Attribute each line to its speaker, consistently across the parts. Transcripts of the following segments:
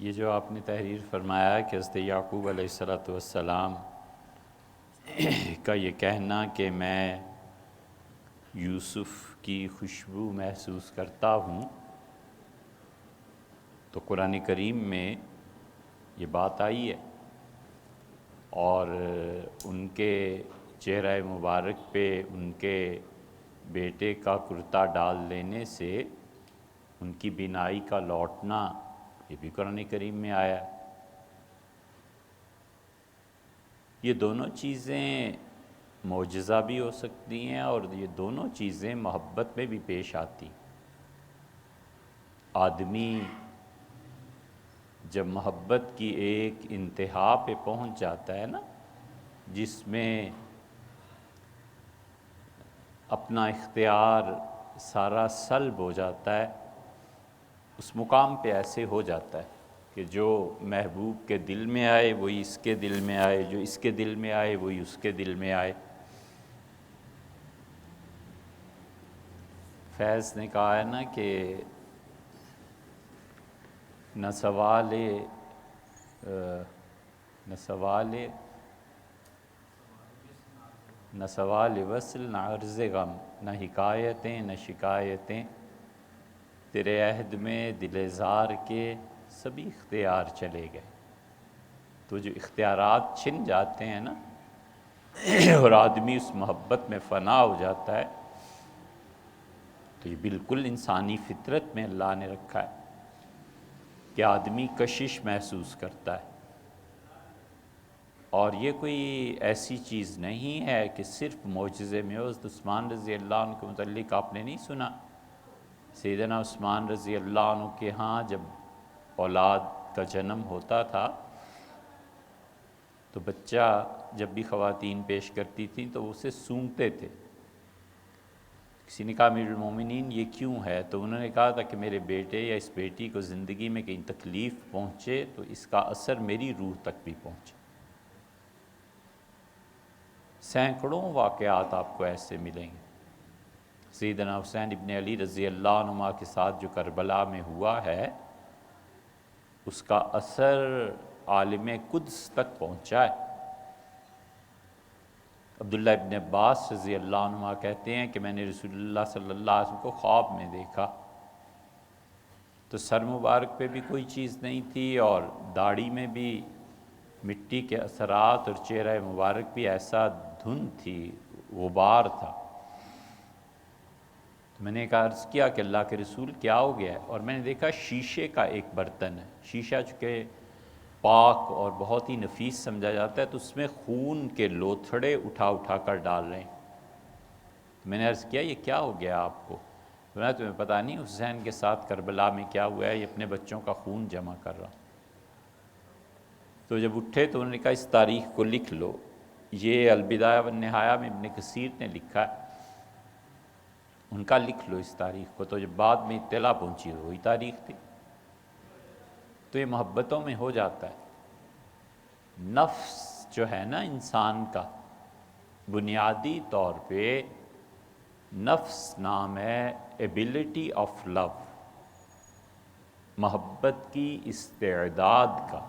Speaker 1: یہ جو آپ نے تحریر فرمایا کہ حضرت یعقوب علیہ السلام کا یہ کہنا کہ میں یوسف کی خوشبو محسوس کرتا ہوں، تو قرآن کریم میں یہ بات آئی ہے، اور ان کے چہرہ مبارک پہ ان کے بیٹے کا کرتا ڈال لینے سے ان کی بینائی کا لوٹنا، یہ بھی قرآن کریم میں آیا ہے۔ یہ دونوں چیزیں معجزہ بھی ہو سکتی ہیں، اور یہ دونوں چیزیں محبت میں بھی پیش آتی۔ آدمی جب محبت کی ایک انتہا پہ پہنچ جاتا ہے نا، جس میں اپنا اختیار سارا سلب ہو جاتا ہے، اس مقام پہ ایسے ہو جاتا ہے کہ جو محبوب کے دل میں آئے وہی اس کے دل میں آئے، جو اس کے دل میں آئے وہی اس کے دل میں آئے۔ فیض نے کہا ہے نا کہ نہ سوال وصل، نہ عرض غم، نہ حکایتیں نہ شکایتیں، تیرے عہد میں دل زار کے سبھی اختیار چلے گئے۔ تو جو اختیارات چھن جاتے ہیں نا اور آدمی اس محبت میں فنا ہو جاتا ہے، تو یہ بالکل انسانی فطرت میں اللہ نے رکھا ہے کہ آدمی کشش محسوس کرتا ہے۔ اور یہ کوئی ایسی چیز نہیں ہے کہ صرف معجزے میں ہو۔ حضرت عثمان رضی اللہ عنہ کے متعلق آپ نے نہیں سنا؟ سیدنا عثمان رضی اللہ عنہ کے ہاں جب اولاد کا جنم ہوتا تھا تو بچہ جب بھی خواتین پیش کرتی تھیں تو اسے سونگتے تھے۔ کسی نے کہا امیر المومنین یہ کیوں ہے؟ تو انہوں نے کہا تھا کہ میرے بیٹے یا اس بیٹی کو زندگی میں کہیں تکلیف پہنچے تو اس کا اثر میری روح تک بھی پہنچے۔ سینکڑوں واقعات آپ کو ایسے ملیں گے۔ سیدنا حسین ابن علی رضی اللہ عنہ کے ساتھ جو کربلا میں ہوا ہے، اس کا اثر عالم قدس تک پہنچا ہے۔ عبداللہ ابن عباس رضی اللہ عنہ کہتے ہیں کہ میں نے رسول اللہ صلی اللہ علیہ وسلم کو خواب میں دیکھا، تو سر مبارک پہ بھی کوئی چیز نہیں تھی، اور داڑھی میں بھی مٹی کے اثرات، اور چہرہ مبارک بھی ایسا دھند تھی، غبار تھا۔ تو میں نے ایک عرض کیا کہ اللہ کے رسول کیا ہو گیا ہے؟ اور میں نے دیکھا شیشے کا ایک برتن ہے۔ شیشہ چونکہ پاک اور بہت ہی نفیس سمجھا جاتا ہے، تو اس میں خون کے لوتھڑے اٹھا اٹھا کر ڈال رہے ہیں۔ تو میں نے عرض کیا یہ کیا ہو گیا آپ کو؟ تمہیں پتہ نہیں حسین کے ساتھ کربلا میں کیا ہوا ہے؟ یہ اپنے بچوں کا خون جمع کر رہا۔ تو جب اٹھے تو انہوں نے کہا اس تاریخ کو لکھ لو، یہ البدایہ والنہایہ میں ابن کثیر نے لکھا ہے، ان کا لکھ لو اس تاریخ کو۔ تو جب بعد میں اطلاع پہنچی وہی تاریخ تھی۔ تو یہ محبتوں میں ہو جاتا ہے۔ نفس جو ہے نا انسان کا، بنیادی طور پہ نفس نام ہے ایبلٹی آف لو، محبت کی استعداد کا۔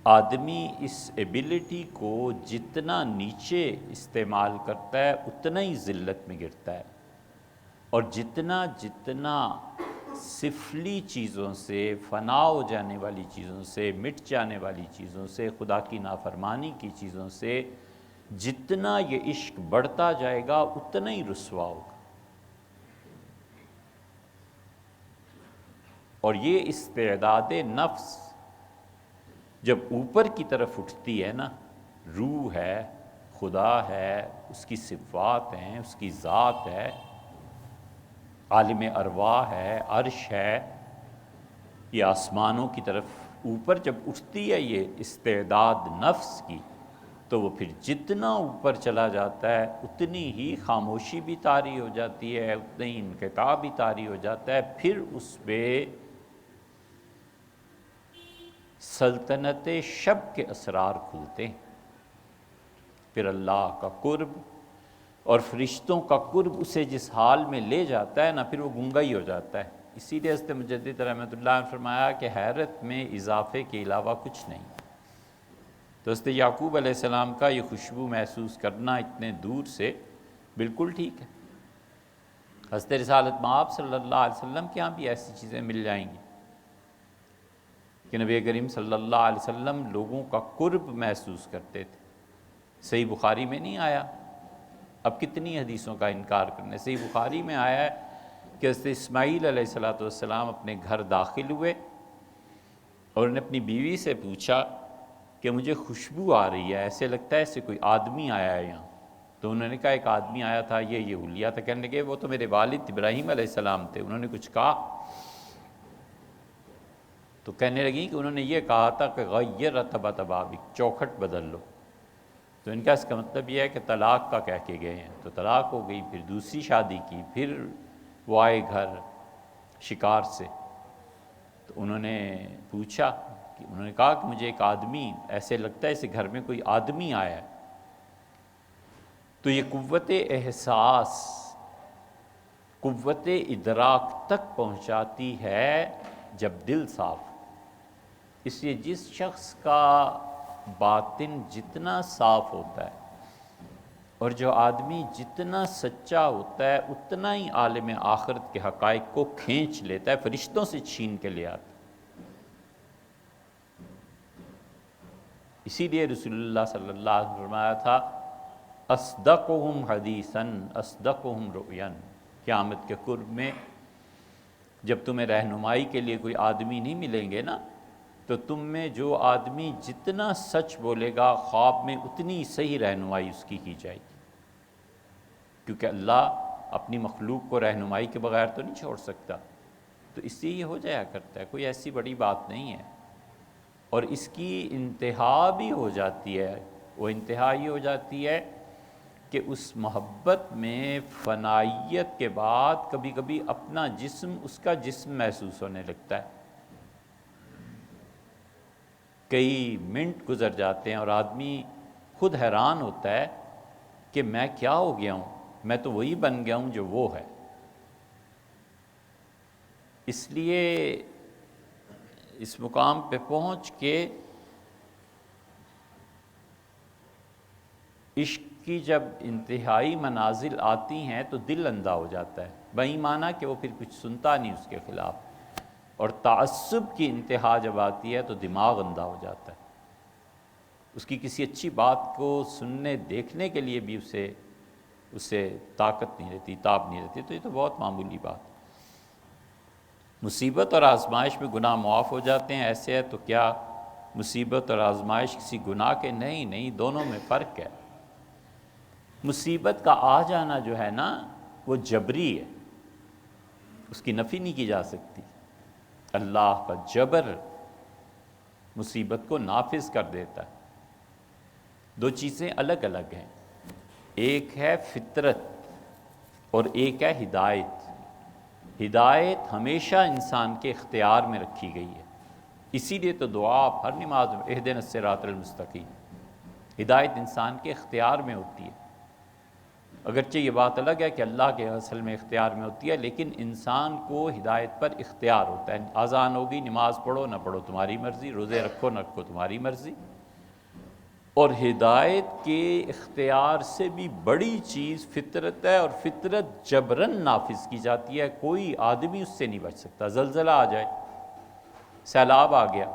Speaker 1: آدمی اس ایبلٹی کو جتنا نیچے استعمال کرتا ہے اتنا ہی ذلت میں گرتا ہے، اور جتنا سفلی چیزوں سے، فنا ہو جانے والی چیزوں سے، مٹ جانے والی چیزوں سے، خدا کی نافرمانی کی چیزوں سے جتنا یہ عشق بڑھتا جائے گا اتنا ہی رسوا ہوگا۔ اور یہ استعداد نفس جب اوپر کی طرف اٹھتی ہے نا، روح ہے، خدا ہے، اس کی صفات ہیں، اس کی ذات ہے، عالم ارواح ہے، عرش ہے، یہ آسمانوں کی طرف اوپر جب اٹھتی ہے یہ استعداد نفس کی، تو وہ پھر جتنا اوپر چلا جاتا ہے اتنی ہی خاموشی بھی طاری ہو جاتی ہے، اتنا ہی انقطاع بھی طاری ہو جاتا ہے۔ پھر اس پہ سلطنت شب کے اسرار کھلتے ہیں، پھر اللہ کا قرب اور فرشتوں کا قرب اسے جس حال میں لے جاتا ہے نا، پھر وہ گنگا ہی ہو جاتا ہے۔ اسی لیے حضرت مجدد رحمۃ اللہ نے فرمایا کہ حیرت میں اضافے کے علاوہ کچھ نہیں۔ تو حضرت یعقوب علیہ السلام کا یہ خوشبو محسوس کرنا اتنے دور سے بالکل ٹھیک ہے۔ حضرت رسالت مآب صلی اللہ علیہ وسلم کے ہاں بھی ایسی چیزیں مل جائیں گی کہ نبی کریم صلی اللہ علیہ وسلم لوگوں کا قرب محسوس کرتے تھے۔ صحیح بخاری میں نہیں آیا، اب کتنی حدیثوں کا انکار کرنے، صحیح بخاری میں آیا ہے کہ حضرت اسماعیل علیہ السلام اپنے گھر داخل ہوئے اور انہوں نے اپنی بیوی سے پوچھا کہ مجھے خوشبو آ رہی ہے، ایسے لگتا ہے ایسے کوئی آدمی آیا ہے یہاں۔ تو انہوں نے کہا ایک آدمی آیا تھا، یہ حلیہ تھا۔ کہنے لگے وہ تو میرے والد ابراہیم علیہ السلام تھے، انہوں نے کچھ کہا؟ تو کہنے لگی کہ انہوں نے یہ کہا تھا کہ غیر رتبت بابک، چوکھٹ بدل لو۔ تو ان کا اس کا مطلب یہ ہے کہ طلاق کا کہہ کے گئے ہیں، تو طلاق ہو گئی، پھر دوسری شادی کی، پھر وہ آئے گھر شکار سے۔ تو انہوں نے پوچھا کہ انہوں نے کہا کہ مجھے ایک آدمی ایسے لگتا ہے اسے گھر میں کوئی آدمی آیا ہے۔ تو یہ قوت احساس، قوت ادراک تک پہنچاتی ہے جب دل صاف۔ اس لیے جس شخص کا باطن جتنا صاف ہوتا ہے اور جو آدمی جتنا سچا ہوتا ہے اتنا ہی عالم آخرت کے حقائق کو کھینچ لیتا ہے، فرشتوں سے چھین کے لے آتا ہے۔ اسی لیے رسول اللہ صلی اللہ علیہ وسلم فرمایا تھا اصدقہم حدیثاً اصدقہم رؤیاً۔ قیامت کے قرب میں جب تمہیں رہنمائی کے لیے کوئی آدمی نہیں ملیں گے نا، تو تم میں جو آدمی جتنا سچ بولے گا خواب میں اتنی صحیح رہنمائی اس کی جائے گی، کیونکہ اللہ اپنی مخلوق کو رہنمائی کے بغیر تو نہیں چھوڑ سکتا۔ تو اس سے یہ ہو جایا کرتا ہے، کوئی ایسی بڑی بات نہیں ہے۔ اور اس کی انتہا بھی ہو جاتی ہے، وہ انتہا یہ ہو جاتی ہے کہ اس محبت میں فنائیت کے بعد کبھی کبھی اپنا جسم اس کا جسم محسوس ہونے لگتا ہے۔ کئی منٹ گزر جاتے ہیں اور آدمی خود حیران ہوتا ہے کہ میں کیا ہو گیا ہوں، میں تو وہی بن گیا ہوں جو وہ ہے۔ اس لیے اس مقام پہ پہنچ کے عشق کی جب انتہائی منازل آتی ہیں تو دل اندھا ہو جاتا ہے، بےایمانہ کہ وہ پھر کچھ سنتا نہیں اس کے خلاف، اور تعصب کی انتہا جب آتی ہے تو دماغ اندھا ہو جاتا ہے، اس کی کسی اچھی بات کو سننے دیکھنے کے لیے بھی اسے طاقت نہیں رہتی، تاب نہیں رہتی۔ تو یہ تو بہت معمولی بات۔ مصیبت اور آزمائش میں گناہ معاف ہو جاتے ہیں، ایسے ہے تو کیا مصیبت اور آزمائش کسی گناہ کے؟ نہیں، دونوں میں فرق ہے۔ مصیبت کا آ جانا جو ہے نا وہ جبری ہے، اس کی نفی نہیں کی جا سکتی۔ اللہ کا جبر مصیبت کو نافذ کر دیتا ہے۔ دو چیزیں الگ الگ ہیں، ایک ہے فطرت اور ایک ہے ہدایت۔ ہدایت ہمیشہ انسان کے اختیار میں رکھی گئی ہے، اسی لیے تو دعا ہر نماز میں اہدنا الصراط المستقیم، ہدایت انسان کے اختیار میں ہوتی ہے۔ اگرچہ یہ بات الگ ہے کہ اللہ کے اصل میں اختیار میں ہوتی ہے، لیکن انسان کو ہدایت پر اختیار ہوتا ہے۔ اذان ہوگی، نماز پڑھو نہ پڑھو تمہاری مرضی، روزے رکھو نہ رکھو تمہاری مرضی۔ اور ہدایت کے اختیار سے بھی بڑی چیز فطرت ہے، اور فطرت جبراً نافذ کی جاتی ہے، کوئی آدمی اس سے نہیں بچ سکتا۔ زلزلہ آ جائے، سیلاب آ گیا،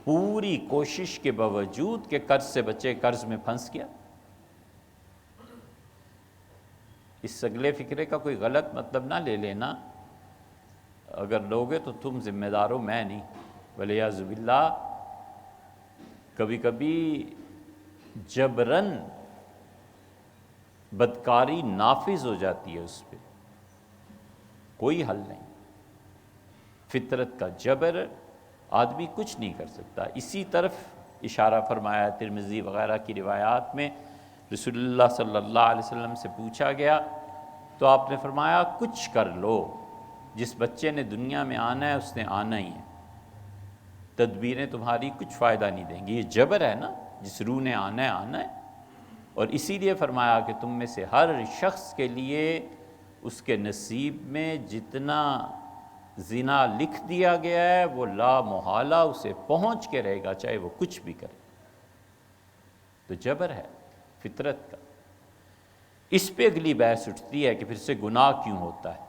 Speaker 1: پوری کوشش کے باوجود کہ قرض سے بچے قرض میں پھنس گیا۔ اس اگلے فکرے کا کوئی غلط مطلب نہ لے لینا، اگر لوگے تو تم ذمہ دار ہو، میں نہیں۔ ولیعذ باللہ کبھی کبھی جبراً بدکاری نافذ ہو جاتی ہے، اس پہ کوئی حل نہیں۔ فطرت کا جبر آدمی کچھ نہیں کر سکتا۔ اسی طرف اشارہ فرمایا ترمذی وغیرہ کی روایات میں، رسول اللہ صلی اللہ علیہ وسلم سے پوچھا گیا تو آپ نے فرمایا کچھ کر لو، جس بچے نے دنیا میں آنا ہے اس نے آنا ہی ہے، تدبیریں تمہاری کچھ فائدہ نہیں دیں گی۔ یہ جبر ہے نا، جس روح نے آنا ہے۔ اور اسی لیے فرمایا کہ تم میں سے ہر شخص کے لیے اس کے نصیب میں جتنا زنا لکھ دیا گیا ہے وہ لا محالہ اسے پہنچ کے رہے گا، چاہے وہ کچھ بھی کرے۔ تو جبر ہے فطرت کا۔ اس پہ اگلی بحث اٹھتی ہے کہ پھر سے گناہ کیوں ہوتا ہے،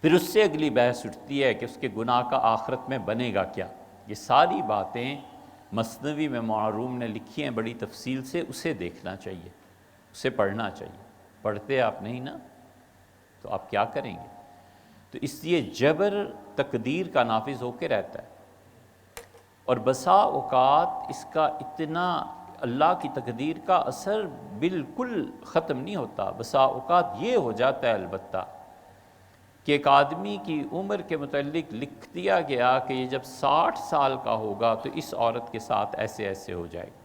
Speaker 1: پھر اس سے اگلی بحث اٹھتی ہے کہ اس کے گناہ کا آخرت میں بنے گا کیا۔ یہ ساری باتیں مثنوی میں معروم نے لکھی ہیں بڑی تفصیل سے، اسے دیکھنا چاہیے، اسے پڑھنا چاہیے۔ پڑھتے آپ نہیں نا تو آپ کیا کریں گے؟ تو اس لیے جبر تقدیر کا نافذ ہو کے رہتا ہے، اور بسا اوقات اس کا اتنا اللہ کی تقدیر کا اثر بالکل ختم نہیں ہوتا۔ بسا اوقات یہ ہو جاتا ہے البتہ کہ ایک آدمی کی عمر کے متعلق لکھ دیا گیا کہ یہ جب 60 سال کا ہوگا تو اس عورت کے ساتھ ایسے ایسے ہو جائے گا،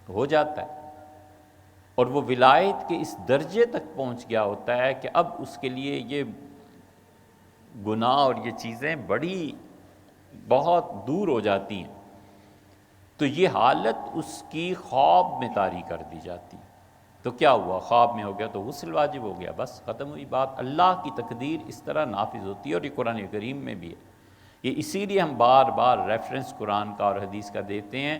Speaker 1: ہو جاتا ہے، اور وہ ولایت کے اس درجے تک پہنچ گیا ہوتا ہے کہ اب اس کے لیے یہ گناہ اور یہ چیزیں بڑی بہت دور ہو جاتی ہیں، تو یہ حالت اس کی خواب میں طاری کر دی جاتی۔ تو کیا ہوا؟ خواب میں ہو گیا تو غسل واجب ہو گیا، بس ختم ہوئی بات۔ اللہ کی تقدیر اس طرح نافذ ہوتی ہے، اور یہ قرآن کریم میں بھی ہے۔ یہ اسی لیے ہم بار بار ریفرنس قرآن کا اور حدیث کا دیتے ہیں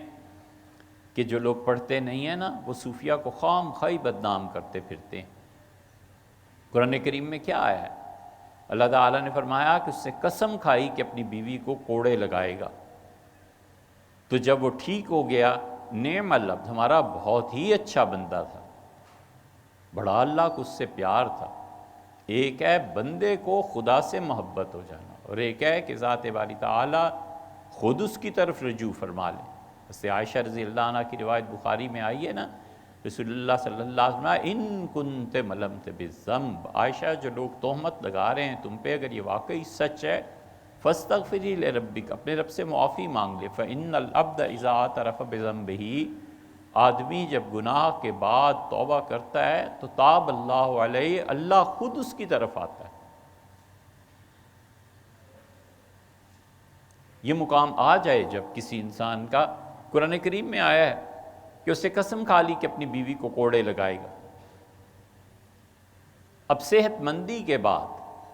Speaker 1: کہ جو لوگ پڑھتے نہیں ہیں نا وہ صوفیہ کو خام خواہ بدنام کرتے پھرتے ہیں۔ قرآن کریم میں کیا آیا ہے؟ اللہ تعالیٰ نے فرمایا کہ اس نے قسم کھائی کہ اپنی بیوی کو کوڑے لگائے گا، تو جب وہ ٹھیک ہو گیا، نعم العبد، ہمارا بہت ہی اچھا بندہ تھا، بڑا اللہ کو اس سے پیار تھا۔ ایک ہے بندے کو خدا سے محبت ہو جانا، اور ایک ہے کہ ذات باری تعالیٰ خود اس کی طرف رجوع فرما لے۔ اس سے عائشہ رضی اللہ عنہ کی روایت بخاری میں آئی ہے نا، رسول اللہ صلی اللہ علیہ وسلم ان کنت ملمت بالذنب، عائشہ جو لوگ تہمت لگا رہے ہیں تم پہ، اگر یہ واقعی سچ ہے فاستغفری لربک، اپنے رب سے معافی مانگ لے۔ فإن العبد اذا اعترف بذنبہ، آدمی جب گناہ کے بعد توبہ کرتا ہے تو تاب اللہ علیہ، اللہ خود اس کی طرف آتا ہے۔ یہ مقام آ جائے جب کسی انسان کا، قرآن کریم میں آیا ہے کہ اسے قسم کھا لی کہ اپنی بیوی کو کوڑے لگائے گا۔ اب صحت مندی کے بعد،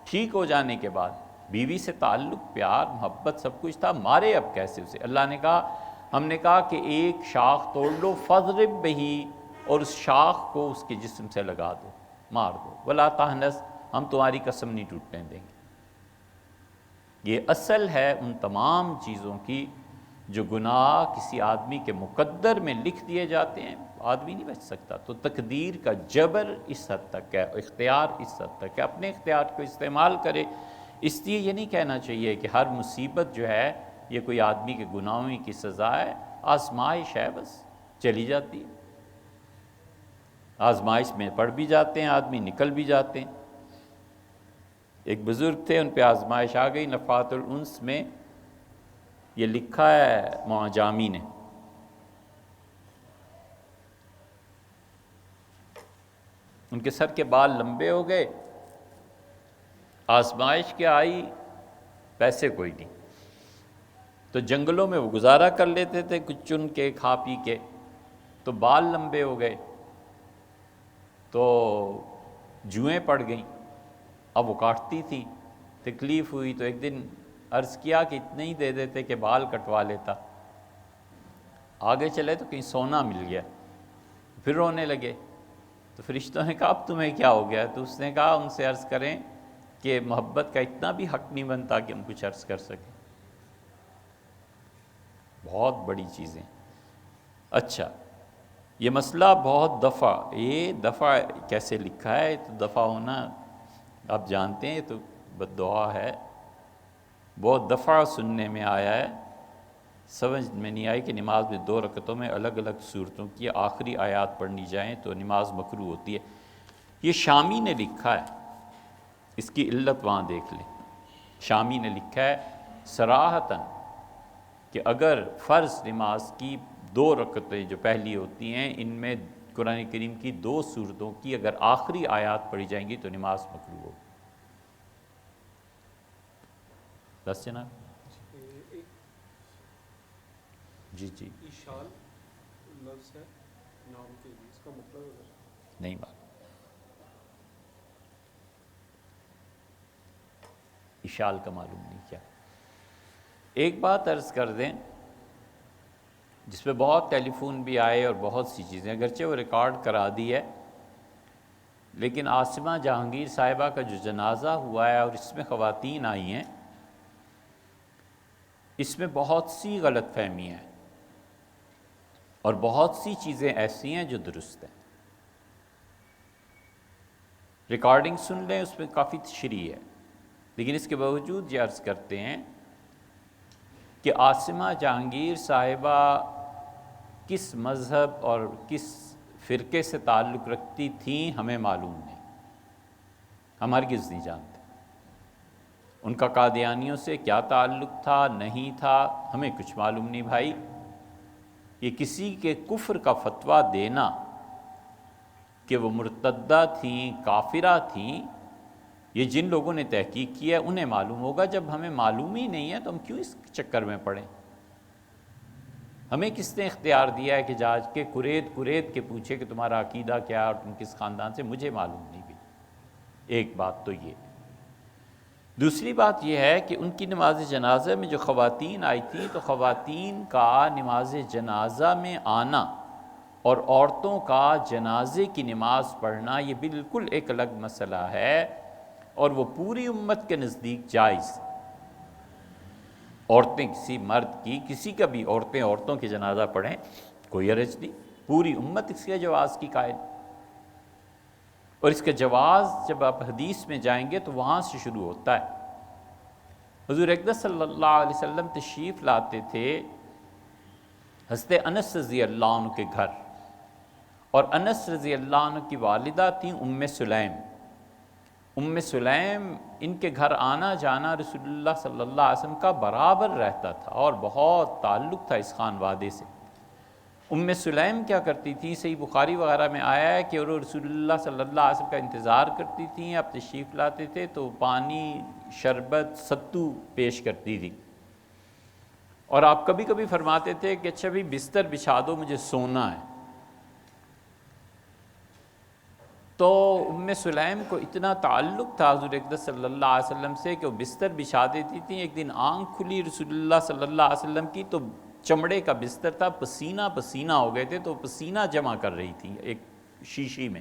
Speaker 1: ٹھیک ہو جانے کے بعد، بیوی سے تعلق، پیار، محبت سب کچھ تھا، مارے اب کیسے اسے؟ اللہ نے کہا، ہم نے کہا کہ ایک شاخ توڑ لو، فضرب بہی، اور اس شاخ کو اس کے جسم سے لگا دو، مار دو، ولا تحنس، ہم تمہاری قسم نہیں ٹوٹنے دیں گے۔ یہ اصل ہے ان تمام چیزوں کی جو گناہ کسی آدمی کے مقدر میں لکھ دیے جاتے ہیں، آدمی نہیں بچ سکتا۔ تو تقدیر کا جبر اس حد تک ہے، اختیار اس حد تک ہے، اپنے اختیار کو استعمال کرے۔ اس لیے یہ نہیں کہنا چاہیے کہ ہر مصیبت جو ہے یہ کوئی آدمی کے گناہوں کی سزا ہے، آزمائش ہے، بس چلی جاتی ہے، آزمائش میں پڑ بھی جاتے ہیں آدمی، نکل بھی جاتے ہیں۔ ایک بزرگ تھے، ان پہ آزمائش آ گئی، نفحات الانس میں یہ لکھا ہے معجامی نے، ان کے سر کے بال لمبے ہو گئے، آزمائش کیا آئی؟ پیسے کوئی نہیں، تو جنگلوں میں وہ گزارا کر لیتے تھے کچھ چن کے، کھا پی کے، تو بال لمبے ہو گئے تو جوئیں پڑ گئیں، اب وہ کاٹتی تھیں، تکلیف ہوئی، تو ایک دن عرض کیا کہ اتنے ہی دے دیتے کہ بال کٹوا لیتا۔ آگے چلے تو کہیں سونا مل گیا، پھر رونے لگے، تو فرشتوں نے کہا اب تمہیں کیا ہو گیا؟ تو اس نے کہا ان سے عرض کریں کہ محبت کا اتنا بھی حق نہیں بنتا کہ ہم کچھ عرض کر سکیں۔ بہت بڑی چیزیں۔ اچھا، یہ مسئلہ بہت دفعہ، یہ دفعہ کیسے لکھا ہے؟ تو دفعہ ہونا آپ جانتے ہیں، تو بد دعا ہے، بہت دفعہ سننے میں آیا ہے، سمجھ میں نہیں آئی کہ نماز میں 2 رکعتوں میں الگ الگ صورتوں کی آخری آیات پڑھنی جائیں تو نماز مکروہ ہوتی ہے۔ یہ شامی نے لکھا ہے، اس کی علت وہاں دیکھ لیں۔ شامی نے لکھا ہے صراحتاً کہ اگر فرض نماز کی 2 رکعتیں جو پہلی ہوتی ہیں، ان میں قرآن کریم کی 2 صورتوں کی اگر آخری آیات پڑھی جائیں گی تو نماز مکروہ ہوگی۔ بس جناب، جی جی،
Speaker 2: اشال لفظ ہے نام کے لیے، اس کا مطلب ہے
Speaker 1: نہیں بات اشال کا معلوم نہیں کیا۔ ایک بات عرض کر دیں جس پہ بہت ٹیلی فون بھی آئے اور بہت سی چیزیں، اگرچہ وہ ریکارڈ کرا دی ہے، لیکن عاصمہ جہانگیر صاحبہ کا جو جنازہ ہوا ہے اور اس میں خواتین آئی ہیں، اس میں بہت سی غلط فہمیاں ہیں اور بہت سی چیزیں ایسی ہیں جو درست ہیں۔ ریکارڈنگ سن لیں، اس میں کافی تشریح ہے، لیکن اس کے باوجود یہ عرض کرتے ہیں کہ عاصمہ جہانگیر صاحبہ کس مذہب اور کس فرقے سے تعلق رکھتی تھیں ہمیں معلوم نہیں، ہم ہرگز نہیں جانتے۔ ان کا قادیانیوں سے کیا تعلق تھا، نہیں تھا، ہمیں کچھ معلوم نہیں بھائی۔ یہ کسی کے کفر کا فتویٰ دینا کہ وہ مرتدہ تھیں، کافرہ تھیں، یہ جن لوگوں نے تحقیق کی ہے انہیں معلوم ہوگا۔ جب ہمیں معلوم ہی نہیں ہے تو ہم کیوں اس چکر میں پڑیں؟ ہمیں کس نے اختیار دیا ہے کہ جا کے کرید کے پوچھے کہ تمہارا عقیدہ کیا ہے اور تم کس خاندان سے؟ مجھے معلوم نہیں بھی۔ ایک بات تو یہ۔ دوسری بات یہ ہے کہ ان کی نماز جنازہ میں جو خواتین آئی تھیں، تو خواتین کا نماز جنازہ میں آنا اور عورتوں کا جنازے کی نماز پڑھنا یہ بالکل ایک الگ مسئلہ ہے، اور وہ پوری امت کے نزدیک جائز۔ عورتیں کسی مرد کی، کسی کا بھی عورتوں کے جنازہ پڑھیں، کوئی حرج نہیں، پوری امت اس کے جواز کی قائل۔ اور اس کا جواز جب آپ حدیث میں جائیں گے تو وہاں سے شروع ہوتا ہے۔ حضور اقدس صلی اللہ علیہ وسلم تشریف لاتے تھے حضرت انس رضی اللہ عنہ کے گھر، اور انس رضی اللہ عنہ کی والدہ تھیں ام سلیم۔ ام سلیم ان کے گھر آنا جانا رسول اللہ صلی اللہ علیہ وسلم کا برابر رہتا تھا اور بہت تعلق تھا اس خانوادے سے۔ ام سلیم کیا کرتی تھی، صحیح بخاری وغیرہ میں آیا ہے کہ وہ رسول اللہ صلی اللہ علیہ وسلم کا انتظار کرتی تھیں، آپ تشریف لاتے تھے تو پانی، شربت، ستو پیش کرتی تھی، اور آپ کبھی کبھی فرماتے تھے کہ اچھا بھی بستر بچھا دو، مجھے سونا ہے۔ تو ام سلیم کو اتنا تعلق تھا حضور اقدس صلی اللہ علیہ وسلم سے کہ وہ بستر بچھا دیتی تھیں۔ ایک دن آنکھ کھلی رسول اللہ صلی اللہ علیہ وسلم کی، تو چمڑے کا بستر تھا، پسینہ پسینہ ہو گئے تھے، تو پسینہ جمع کر رہی تھی ایک شیشی میں۔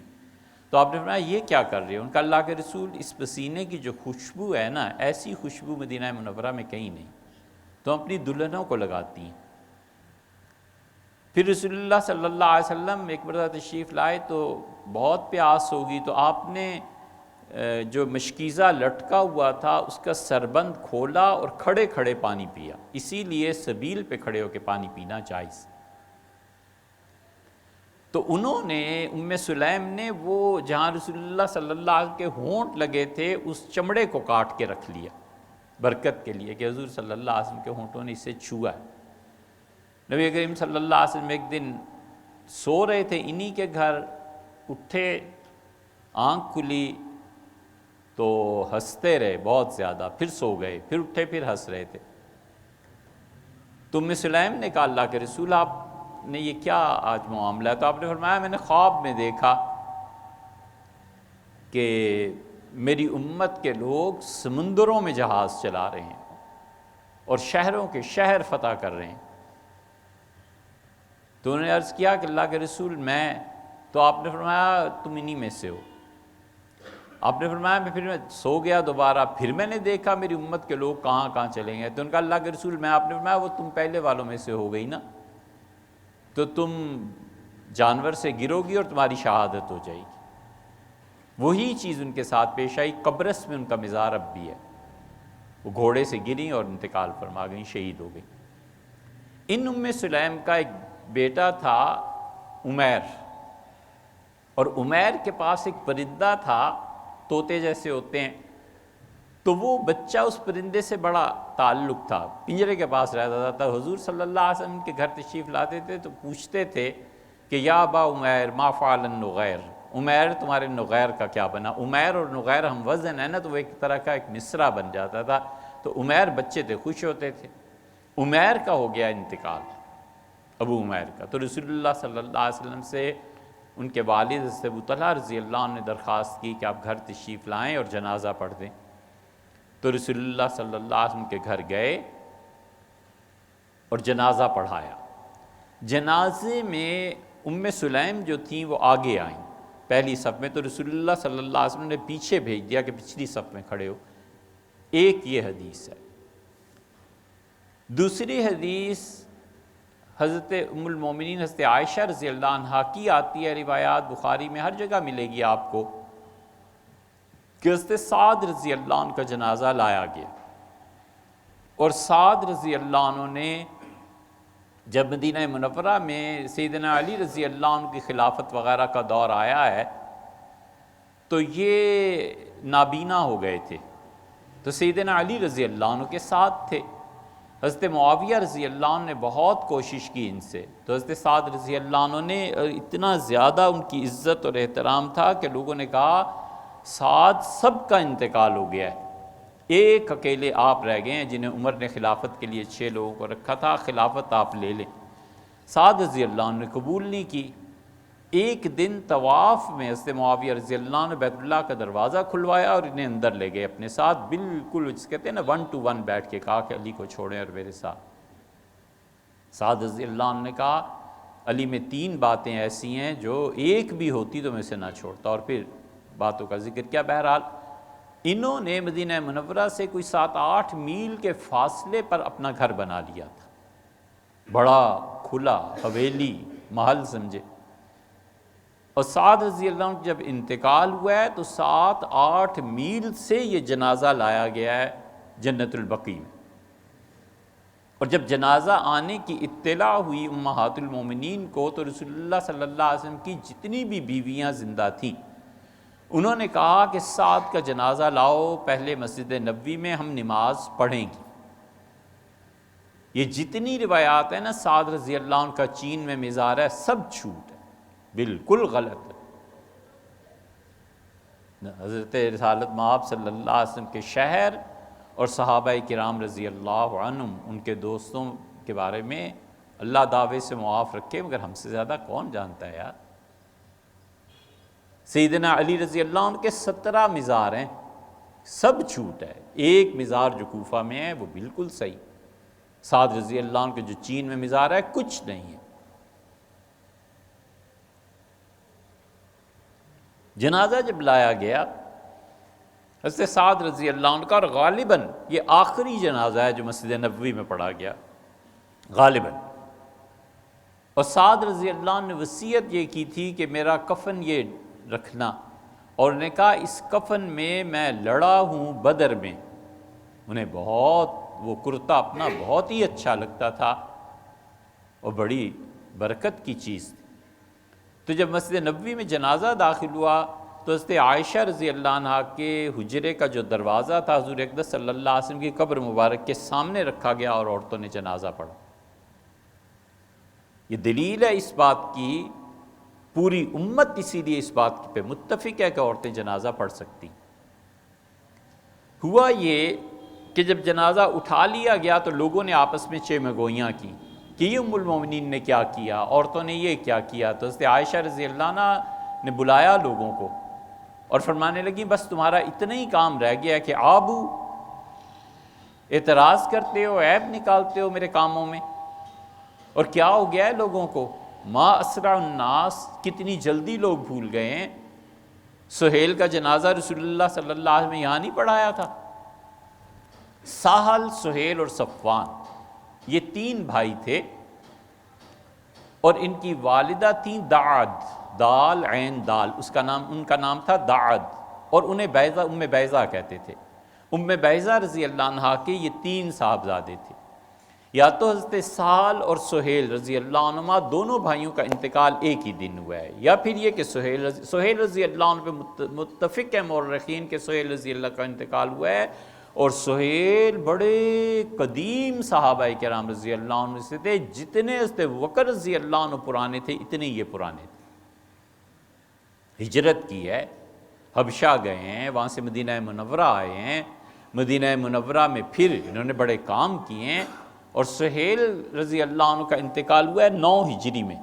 Speaker 1: تو آپ نے فرمایا یہ کیا کر رہی ہے؟ ان کا اللہ کے رسول اس پسینے کی جو خوشبو ہے نا، ایسی خوشبو مدینہ منورہ میں کہیں نہیں، تو اپنی دلہنوں کو لگاتی ہیں۔ پھر رسول اللہ صلی اللہ علیہ وسلم ایک مرتبہ تشریف لائے تو بہت پیاس ہوگی، تو آپ نے جو مشکیزہ لٹکا ہوا تھا اس کا سربند کھولا اور کھڑے کھڑے پانی پیا۔ اسی لیے سبیل پہ کھڑے ہو کے پانی پینا جائز۔ تو انہوں نے، ام سلیم نے، وہ جہاں رسول اللہ صلی اللہ علیہ وسلم کے ہونٹ لگے تھے اس چمڑے کو کاٹ کے رکھ لیا برکت کے لیے کہ حضور صلی اللہ علیہ وسلم کے ہونٹوں نے اسے چھوا ہے۔ نبی کریم صلی اللہ علیہ وسلم ایک دن سو رہے تھے انہی کے گھر، اٹھے، آنکھ کھلی تو ہنستے رہے بہت زیادہ، پھر سو گئے، پھر اٹھے، پھر ہنس رہے تھے۔ تو ام سلیم نے کہا اللہ کے رسول آپ نے یہ کیا آج معاملہ ہے؟ تو آپ نے فرمایا میں نے خواب میں دیکھا کہ میری امت کے لوگ سمندروں میں جہاز چلا رہے ہیں اور شہروں کے شہر فتح کر رہے ہیں۔ تو انہوں نے عرض کیا کہ اللہ کے رسول میں، تو آپ نے فرمایا تم انہی میں سے ہو۔ آپ نے فرمایا پھر میں سو گیا دوبارہ، پھر میں نے دیکھا میری امت کے لوگ کہاں کہاں چلے گئے۔ تو ان کا اللہ کے رسول میں، آپ نے فرمایا وہ تم پہلے والوں میں سے ہو گئی نا، تو تم جانور سے گرو گی اور تمہاری شہادت ہو جائے گی۔ وہی چیز ان کے ساتھ پیش آئی، قبرص میں ان کا مزار اب بھی ہے، وہ گھوڑے سے گریں اور انتقال فرما گئیں، شہید ہو گئیں۔ ان ام سلیم کا ایک بیٹا تھا عمیر، اور عمیر کے پاس ایک پرندہ تھا، طوطے جیسے ہوتے ہیں، تو وہ بچہ اس پرندے سے بڑا تعلق تھا، پنجرے کے پاس رہتا تھا۔ حضور صلی اللہ علیہ وسلم کے گھر تشریف لاتے تھے تو پوچھتے تھے کہ یا ابا عمیر ما فعل النغیر، عمیر تمہارے نغیر کا کیا بنا؟ عمیر اور نغیر ہم وزن ہے نا، تو وہ ایک طرح کا ایک مصرع بن جاتا تھا۔ تو عمیر بچے تھے، خوش ہوتے تھے۔ عمیر کا ہو گیا انتقال، ابو عمیر کا، تو رسول اللہ صلی اللہ علیہ وسلم سے ان کے والد ابو طلحہ رضی اللہ عنہ نے درخواست کی کہ آپ گھر تشریف لائیں اور جنازہ پڑھ دیں۔ تو رسول اللہ صلی اللہ علیہ وسلم کے گھر گئے اور جنازہ پڑھایا۔ جنازے میں ام سلیم جو تھیں وہ آگے آئیں پہلی صف میں، تو رسول اللہ صلی اللہ علیہ وسلم نے پیچھے بھیج دیا کہ پچھلی صف میں کھڑے ہو۔ ایک یہ حدیث ہے۔ دوسری حدیث حضرت ام المومنین حضرت عائشہ رضی اللہ عنہا کی آتی ہے، روایات بخاری میں ہر جگہ ملے گی آپ کو، کہ حضرت سعد رضی اللہ عنہ کا جنازہ لایا گیا، اور سعد رضی اللہ عنہ نے جب مدینہ منورہ میں سیدنا علی رضی اللہ عنہ کی خلافت وغیرہ کا دور آیا ہے تو یہ نابینا ہو گئے تھے، تو سیدنا علی رضی اللہ عنہ کے ساتھ تھے۔ حضرت معاویہ رضی اللہ عنہ نے بہت کوشش کی ان سے، تو حضرت سعد رضی اللہ عنہ نے اتنا زیادہ ان کی عزت اور احترام تھا کہ لوگوں نے کہا سعد سب کا انتقال ہو گیا ہے، ایک اکیلے آپ رہ گئے ہیں جنہیں عمر نے خلافت کے لیے 6 لوگوں کو رکھا تھا، خلافت آپ لے لیں۔ سعد رضی اللہ عنہ نے قبول نہیں کی۔ ایک دن طواف میں حضرت معاویہ رضی اللہ عنہ نے بیت اللہ کا دروازہ کھلوایا اور انہیں اندر لے گئے اپنے ساتھ، بالکل جس کہتے ہیں نا 1 to 1 بیٹھ کے، کہا کہ علی کو چھوڑیں اور میرے ساتھ۔ سعد رضی اللہ عنہ نے کہا علی میں 3 باتیں ایسی ہیں جو ایک بھی ہوتی تو میں اسے نہ چھوڑتا، اور پھر باتوں کا ذکر کیا۔ بہرحال انہوں نے مدینہ منورہ سے کوئی 7-8 میل کے فاصلے پر اپنا گھر بنا لیا تھا، بڑا کھلا حویلی محل سمجھے۔ اور سعد رضی اللہ عنہ جب انتقال ہوا ہے تو 7-8 میل سے یہ جنازہ لایا گیا ہے جنت البقیع میں، اور جب جنازہ آنے کی اطلاع ہوئی امہات المومنین کو تو رسول اللہ صلی اللہ علیہ وسلم کی جتنی بھی بیویاں زندہ تھیں انہوں نے کہا کہ سعد کا جنازہ لاؤ، پہلے مسجد نبوی میں ہم نماز پڑھیں گی۔ یہ جتنی روایات ہیں نا سعد رضی اللہ عنہ کا چین میں مزار ہے، سب جھوٹ ہے، بالکل غلط ہے۔ حضرت رسالت مآب صلی اللہ علیہ وسلم کے شہر اور صحابہ کرام رضی اللہ عنہم ان کے دوستوں کے بارے میں اللہ دعوے سے معاف رکھے، مگر ہم سے زیادہ کون جانتا ہے یار۔ سیدنا علی رضی اللہ عنہ کے 17 مزار ہیں، سب جھوٹ ہے۔ ایک مزار جو کوفہ میں ہے وہ بالکل صحیح، سعد رضی اللہ عنہ کے جو چین میں مزار ہے کچھ نہیں ہے۔ جنازہ جب لایا گیا حضرت سعد رضی اللہ عنہ کا، اور غالباً یہ آخری جنازہ ہے جو مسجد نبوی میں پڑھا گیا غالباً، اور سعد رضی اللہ عنہ نے وصیت یہ کی تھی کہ میرا کفن یہ رکھنا، اور انہوں نے کہا اس کفن میں میں لڑا ہوں بدر میں۔ انہیں بہت وہ کرتا اپنا بہت ہی اچھا لگتا تھا اور بڑی برکت کی چیز تھی۔ تو جب مسجد نبوی میں جنازہ داخل ہوا تو حضرت عائشہ رضی اللہ عنہا کے حجرے کا جو دروازہ تھا حضور اقدس صلی اللہ علیہ وسلم کی قبر مبارک کے سامنے رکھا گیا اور عورتوں نے جنازہ پڑھا۔ یہ دلیل ہے اس بات کی، پوری امت اسی لیے اس بات پہ متفق ہے کہ عورتیں جنازہ پڑھ سکتی۔ ہوا یہ کہ جب جنازہ اٹھا لیا گیا تو لوگوں نے آپس میں چیمگوئیاں کی کہ یہ ام المومنین نے کیا کیا، عورتوں نے یہ کیا کیا۔ تو حضرت عائشہ رضی اللہ عنہ نے بلایا لوگوں کو اور فرمانے لگی بس تمہارا اتنا ہی کام رہ گیا کہ آبو اعتراض کرتے ہو، عیب نکالتے ہو میرے کاموں میں، اور کیا ہو گیا ہے لوگوں کو؟ ما اسرع الناس، کتنی جلدی لوگ بھول گئے ہیں۔ سہیل کا جنازہ رسول اللہ صلی اللہ علیہ وسلم یہاں نہیں پڑھایا تھا؟ ساحل، سہیل اور صفوان یہ 3 بھائی تھے، اور ان کی والدہ تھیں دعد، دال عین دال، ان کا نام تھا دعد، اور انہیں بیضہ ام بیضہ کہتے تھے۔ ام بیضہ رضی اللہ عنہا کے یہ 3 صاحبزادے تھے۔ یا تو حضرت سہل اور سہیل رضی اللہ عنہما دونوں بھائیوں کا انتقال ایک ہی دن ہوا ہے، یا پھر یہ کہ سہیل رضی اللہ عنہ پہ متفق ہے مورخین کہ سہیل رضی اللہ کا انتقال ہوا ہے، اور سہیل بڑے قدیم صحابہ کرام رضی اللہ عنہ سے تھے، جتنے حضرت بکر رضی اللہ عنہ پرانے تھے اتنے یہ پرانے تھے۔ ہجرت کی ہے، حبشہ گئے ہیں، وہاں سے مدینہ منورہ آئے ہیں، مدینہ منورہ میں پھر انہوں نے بڑے کام کیے ہیں، اور سہیل رضی اللہ عنہ کا انتقال ہوا ہے 9 ہجری میں،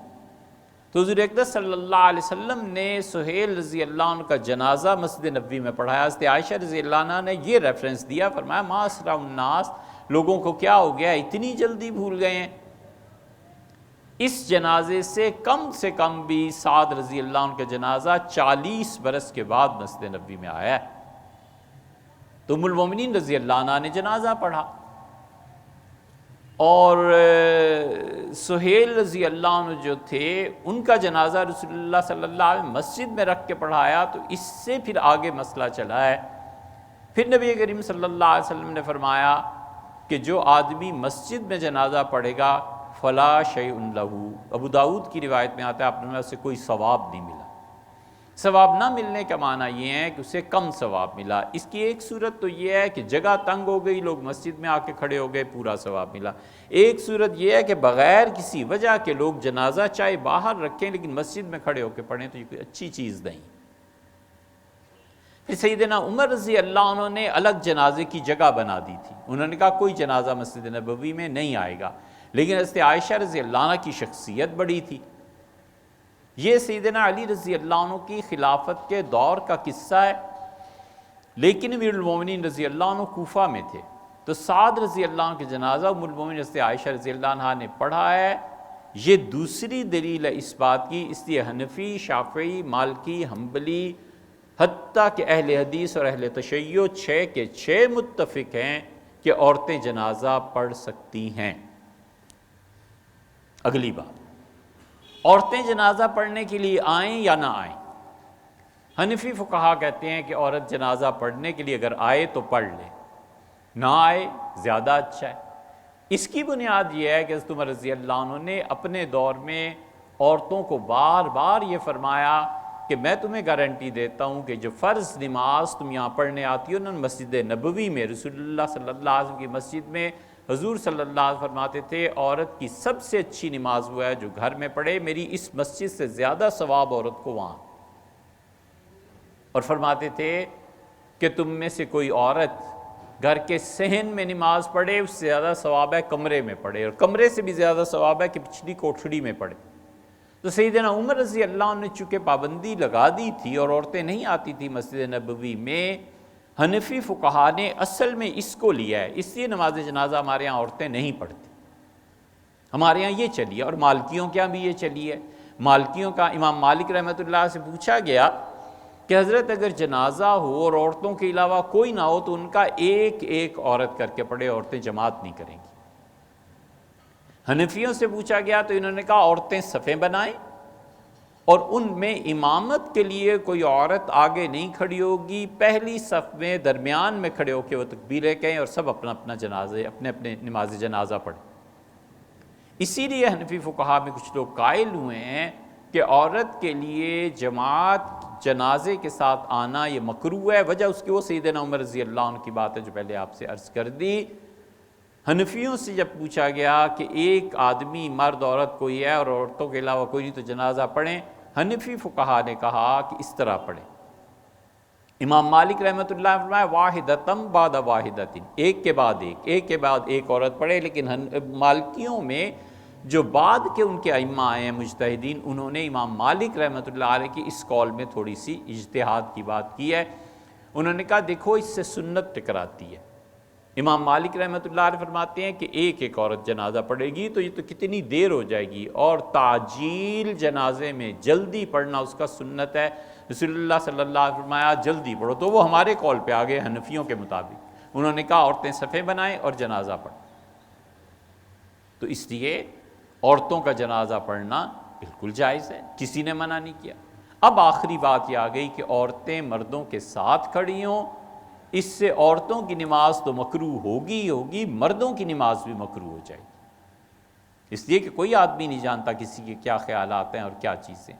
Speaker 1: تو حضور اقدس صلی اللہ علیہ وسلم نے سہیل رضی اللہ عنہ کا جنازہ مسجد نبوی میں پڑھایا۔ حضرت عائشہ رضی اللہ عنہ نے یہ ریفرنس دیا، فرمایا ما اسرع الناس، لوگوں کو کیا ہو گیا، اتنی جلدی بھول گئے ہیں۔ اس جنازے سے کم بھی سعد رضی اللہ عنہ کا جنازہ 40 برس کے بعد مسجد نبوی میں آیا ہے۔ تو ام المومنین رضی اللہ عنہ نے جنازہ پڑھا، اور سہیل رضی اللہ عنہ جو تھے ان کا جنازہ رسول اللہ صلی اللہ علیہ وسلم مسجد میں رکھ کے پڑھایا۔ تو اس سے پھر آگے مسئلہ چلا ہے۔ پھر نبی کریم صلی اللہ علیہ وسلم نے فرمایا کہ جو آدمی مسجد میں جنازہ پڑھے گا فلا شیء لہ، ابو داؤد کی روایت میں آتا ہے آپ نے اسے کوئی ثواب نہیں ملا۔ ثواب نہ ملنے کا معنی یہ ہے کہ اسے کم ثواب ملا۔ اس کی ایک صورت تو یہ ہے کہ جگہ تنگ ہو گئی، لوگ مسجد میں آ کے کھڑے ہو گئے، پورا ثواب ملا۔ ایک صورت یہ ہے کہ بغیر کسی وجہ کے لوگ جنازہ چاہے باہر رکھیں لیکن مسجد میں کھڑے ہو کے پڑھیں، تو یہ کوئی اچھی چیز نہیں۔ پھر سیدنا عمر رضی اللہ عنہ نے الگ جنازے کی جگہ بنا دی تھی، انہوں نے کہا کوئی جنازہ مسجد نبوی میں نہیں آئے گا، لیکن حضرت عائشہ رضی اللہ عنہ کی شخصیت بڑی تھی۔ یہ سیدنا علی رضی اللہ عنہ کی خلافت کے دور کا قصہ ہے، لیکن امیر المومنین رضی اللہ عنہ کوفہ میں تھے، تو سعد رضی اللہ عنہ کے جنازہ ام المومنین حضرت عائشہ رضی اللہ عنہ نے پڑھا ہے۔ یہ دوسری دلیل ہے اس بات کی، اس لیے حنفی، شافعی، مالکی، حنبلی، حتیٰ کہ اہل حدیث اور اہل تشیع 6 کے 6 متفق ہیں کہ عورتیں جنازہ پڑھ سکتی ہیں۔ اگلی بات، عورتیں جنازہ پڑھنے کے لیے آئیں یا نہ آئیں؟ حنفی فقہا کہتے ہیں کہ عورت جنازہ پڑھنے کے لیے اگر آئے تو پڑھ لے، نہ آئے زیادہ اچھا ہے۔ اس کی بنیاد یہ ہے کہ حضرت عمر رضی اللہ عنہ نے اپنے دور میں عورتوں کو بار بار یہ فرمایا کہ میں تمہیں گارنٹی دیتا ہوں کہ جو فرض نماز تم یہاں پڑھنے آتی ہو نا، مسجد نبوی میں رسول اللہ صلی اللہ علیہ وسلم کی مسجد میں حضور صلی اللہ علیہ وسلم فرماتے تھے عورت کی سب سے اچھی نماز وہ ہے جو گھر میں پڑھے، میری اس مسجد سے زیادہ ثواب عورت کو وہاں۔ اور فرماتے تھے کہ تم میں سے کوئی عورت گھر کے صحن میں نماز پڑھے، اس سے زیادہ ثواب ہے کمرے میں پڑھے، اور کمرے سے بھی زیادہ ثواب ہے کہ پچھلی کوٹھڑی میں پڑھے۔ تو سیدنا عمر رضی اللہ عنہ نے چونکہ پابندی لگا دی تھی اور عورتیں نہیں آتی تھی مسجد نبوی میں، حنفی فقہا نے اصل میں اس کو لیا ہے، اس لیے نماز جنازہ ہمارے ہاں عورتیں نہیں پڑھتی، ہمارے ہاں یہ چلی ہے، اور مالکیوں کے ہاں بھی یہ چلی ہے۔ مالکیوں کا امام مالک رحمۃ اللہ سے پوچھا گیا کہ حضرت اگر جنازہ ہو اور عورتوں کے علاوہ کوئی نہ ہو تو ان کا ایک ایک عورت کر کے پڑھے، عورتیں جماعت نہیں کریں گی۔ حنفیوں سے پوچھا گیا تو انہوں نے کہا عورتیں صفیں بنائیں، اور ان میں امامت کے لیے کوئی عورت آگے نہیں کھڑی ہوگی، پہلی صف میں درمیان میں کھڑے ہو کے وہ تکبیریں کہیں اور سب اپنا اپنا جنازے اپنے نماز جنازہ پڑھیں۔ اسی لیے حنفی فقہا میں کچھ لوگ قائل ہوئے ہیں کہ عورت کے لیے جماعت جنازے کے ساتھ آنا یہ مکروہ ہے۔ وجہ اس کی وہ سیدنا عمر رضی اللہ عنہ کی بات ہے جو پہلے آپ سے عرض کر دی۔ حنفیوں سے جب پوچھا گیا کہ ایک آدمی مرد عورت کوئی ہے اور عورتوں کے علاوہ کوئی نہیں تو جنازہ پڑھیں، حنفی فقہا نے کہا کہ اس طرح پڑھیں۔ امام مالک رحمۃ اللہ نے فرمایا واحدتم بعد واحدتن، ایک کے بعد ایک کے بعد ایک عورت پڑھے، لیکن مالکیوں میں جو بعد کے ان کے ائمہ آئے ہیں مجتہدین، انہوں نے امام مالک رحمۃ اللہ علیہ کی اس قول میں تھوڑی سی اجتہاد کی بات کی ہے۔ انہوں نے کہا دیکھو اس سے سنت ٹکراتی ہے۔ امام مالک رحمۃ اللہ علیہ فرماتے ہیں کہ ایک ایک عورت جنازہ پڑھے گی تو یہ تو کتنی دیر ہو جائے گی، اور تعجیل جنازے میں جلدی پڑھنا اس کا سنت ہے۔ رسول اللہ صلی اللہ علیہ وسلم فرمایا جلدی پڑھو، تو وہ ہمارے قول پہ آ گئے حنفیوں کے مطابق۔ انہوں نے کہا عورتیں صفیں بنائیں اور جنازہ پڑھیں۔ تو اس لیے عورتوں کا جنازہ پڑھنا بالکل جائز ہے، کسی نے منع نہیں کیا۔ اب آخری بات یہ آ گئی کہ عورتیں مردوں کے ساتھ کھڑی ہوں، اس سے عورتوں کی نماز تو مکروہ ہوگی ہوگی، مردوں کی نماز بھی مکروہ ہو جائے گی، اس لیے کہ کوئی آدمی نہیں جانتا کسی کے کیا خیالات ہیں اور کیا چیزیں۔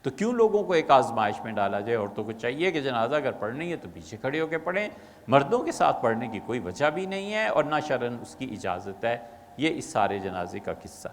Speaker 1: تو کیوں لوگوں کو ایک آزمائش میں ڈالا جائے؟ عورتوں کو چاہیے کہ جنازہ اگر پڑھنی ہے تو پیچھے کھڑے ہو کے پڑھیں، مردوں کے ساتھ پڑھنے کی کوئی وجہ بھی نہیں ہے اور نہ شرعاً اس کی اجازت ہے۔ یہ اس سارے جنازے کا قصہ۔